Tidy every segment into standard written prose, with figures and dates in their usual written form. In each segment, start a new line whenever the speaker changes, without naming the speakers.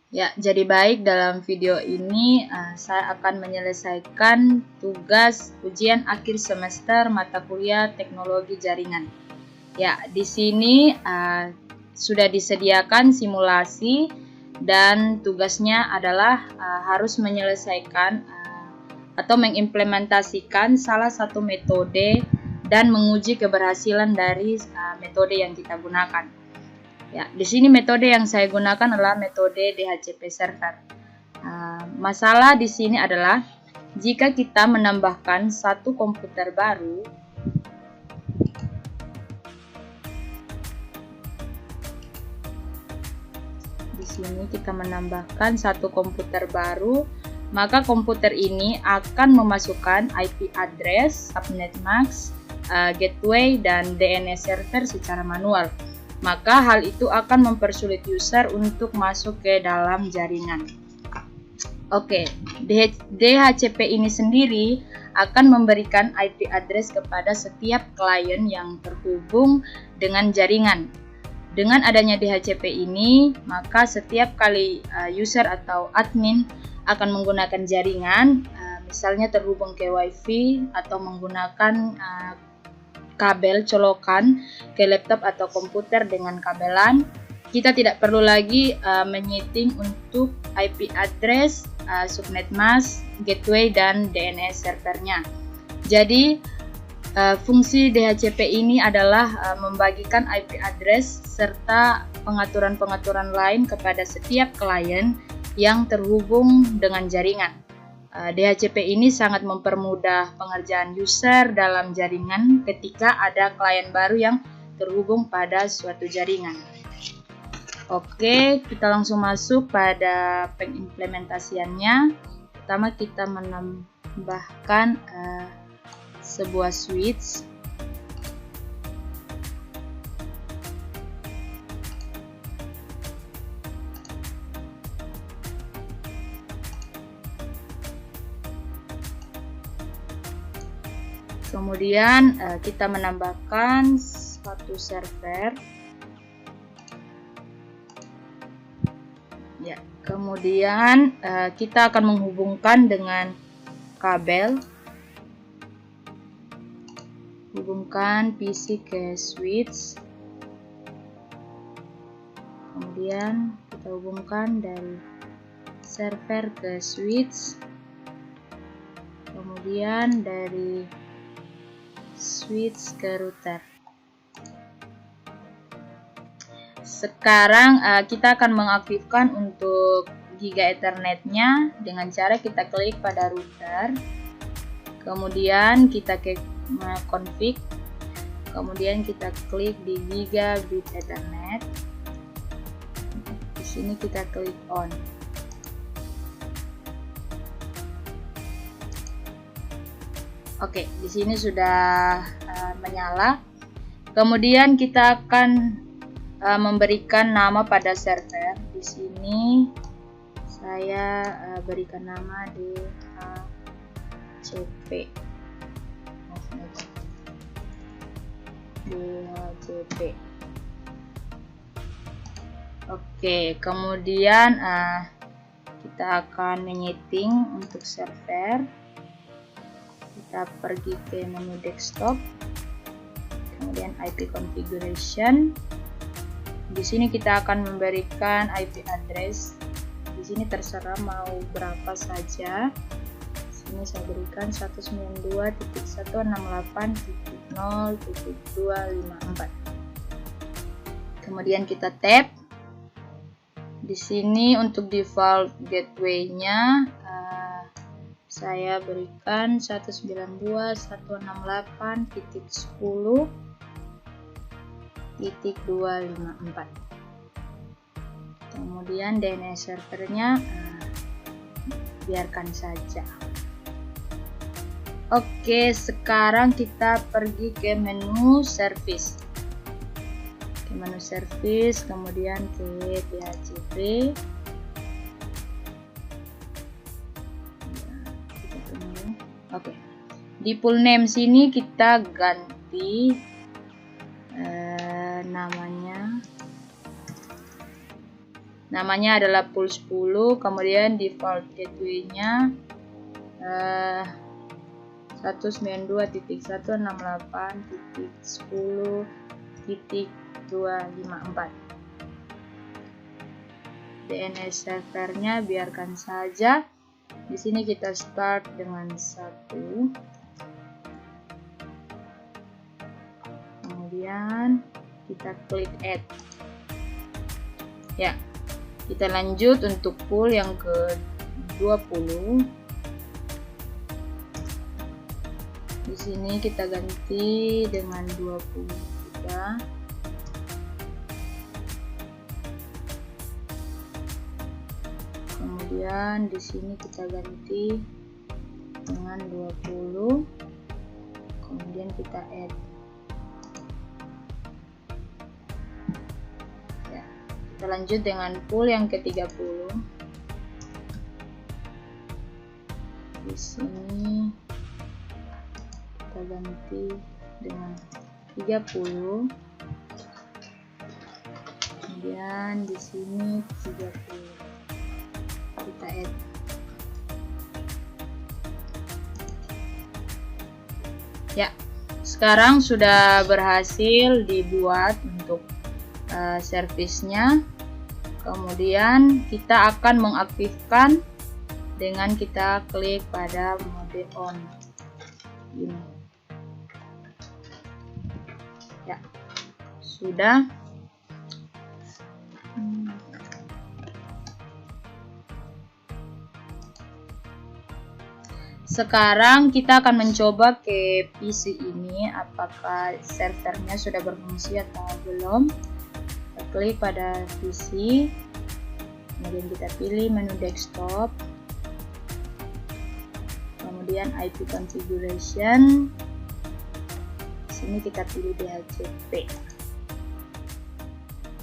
Ya, jadi baik, dalam video ini saya akan menyelesaikan tugas ujian akhir semester mata kuliah teknologi jaringan. Ya, di sini sudah disediakan simulasi dan tugasnya adalah harus menyelesaikan atau mengimplementasikan salah satu metode dan menguji keberhasilan dari metode yang kita gunakan. Ya, di sini metode yang saya gunakan adalah metode DHCP server. Masalah di sini adalah jika kita menambahkan satu komputer baru, di sini kita menambahkan satu komputer baru, maka komputer ini akan memasukkan IP address, subnet mask, gateway, dan DNS server secara manual. Maka hal itu akan mempersulit user untuk masuk ke dalam jaringan. Oke, DHCP ini sendiri akan memberikan IP address kepada setiap klien yang terhubung dengan jaringan. Dengan adanya DHCP ini, maka setiap kali user atau admin akan menggunakan jaringan, misalnya terhubung ke WiFi atau menggunakan kabel colokan ke laptop atau komputer dengan kabelan, kita tidak perlu lagi menyeting untuk IP address, subnet mask, gateway, dan DNS servernya. Jadi fungsi DHCP ini adalah membagikan IP address serta pengaturan-pengaturan lain kepada setiap klien yang terhubung dengan jaringan. DHCP ini sangat mempermudah pengerjaan user dalam jaringan ketika ada klien baru yang terhubung pada suatu jaringan. Oke, kita langsung masuk pada pengimplementasiannya. Pertama kita menambahkan sebuah switch. Kemudian kita menambahkan satu server. Ya, kemudian kita akan menghubungkan dengan kabel. Hubungkan PC ke switch. Kemudian kita hubungkan dari server ke switch. Kemudian dari switch ke router. Sekarang kita akan mengaktifkan untuk Giga Ethernet-nya dengan cara kita klik pada router, kemudian kita ke config, kemudian kita klik di Gigabit Ethernet. Di sini kita klik on. Oke, di sini sudah menyala. Kemudian kita akan memberikan nama pada server. Di sini saya berikan nama DHCP. Oke, kemudian kita akan menyeting untuk server. Kita pergi ke menu desktop, kemudian IP configuration. Di sini kita akan memberikan IP address. Di sini terserah mau berapa saja. Di sini saya berikan 192.168.0.254. Kemudian kita tab. Di sini untuk default gateway-nya saya berikan 192.168.10.254. Kemudian DNS servernya biarkan saja. Oke, sekarang kita pergi ke menu service. Ke menu service, kemudian ke DHCP. Oke, di full name sini kita ganti namanya namanya adalah pool 10, kemudian default gateway-nya 192.168.10.254. DNS servernya biarkan saja. Di sini kita start dengan 1. Kemudian kita klik add. Ya, kita lanjut untuk pool yang ke 20. Di sini kita ganti dengan 23. Kemudian di sini kita ganti dengan 20. Kemudian kita add. Ya, kita lanjut dengan pool yang ke-30. Di sini kita ganti dengan 30. Kemudian di sini 30. Kita add. Ya, sekarang sudah berhasil dibuat untuk servisnya. Kemudian kita akan mengaktifkan dengan kita klik pada mode on ini. Ya, sudah. Sekarang kita akan mencoba ke PC ini apakah servernya sudah berfungsi atau belum. Kita klik pada PC, kemudian kita pilih menu desktop, kemudian IP configuration. Di sini kita pilih DHCP.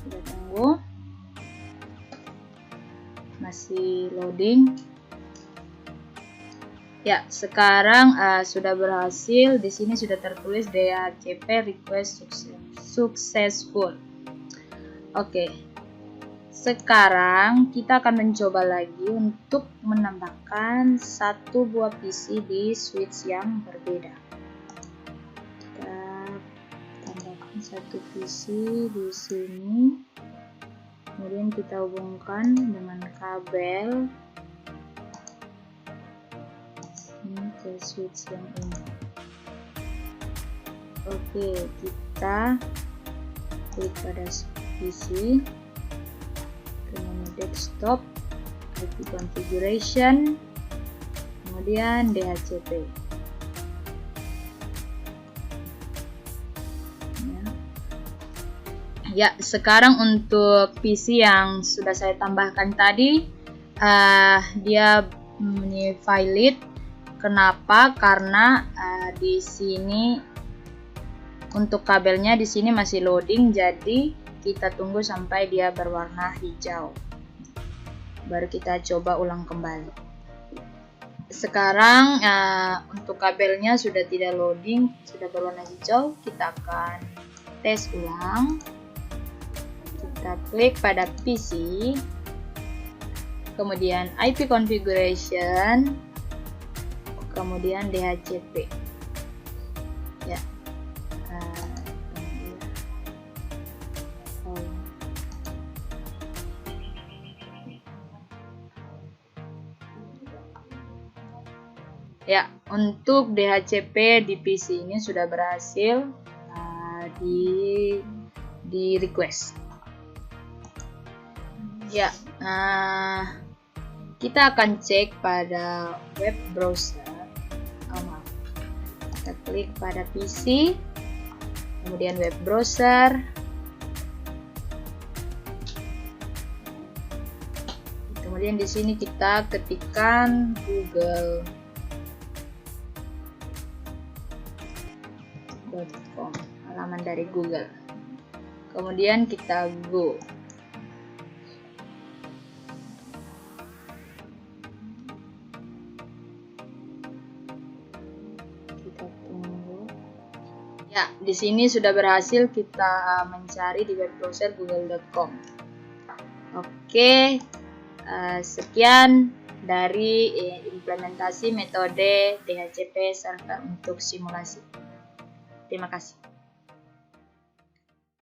Kita tunggu, masih loading. Ya, sekarang sudah berhasil. Di sini sudah tertulis DHCP request successful. Oke. Sekarang kita akan mencoba lagi untuk menambahkan satu buah PC di switch yang berbeda. Kita tambahkan satu PC di sini. Kemudian kita hubungkan dengan kabel ke switch yang ini. Oke, kita klik pada PC, ke menu desktop, IP configuration, kemudian DHCP. Ya, sekarang untuk PC yang sudah saya tambahkan tadi, dia valid. Kenapa? Karena di sini untuk kabelnya di sini masih loading, jadi kita tunggu sampai dia berwarna hijau. Baru kita coba ulang kembali. Sekarang untuk kabelnya sudah tidak loading, sudah berwarna hijau. Kita akan tes ulang. Kita klik pada PC, kemudian IP configuration, kemudian DHCP. Ya. Ya, untuk DHCP di PC ini sudah berhasil di request. Ya, kita akan cek pada web browser. Kita klik pada PC, kemudian web browser, kemudian di sini kita ketikkan google.com, halaman dari Google, kemudian kita go. Ya, di sini sudah berhasil kita mencari di web browser google.com. Oke, sekian dari implementasi metode DHCP server untuk simulasi. Terima kasih.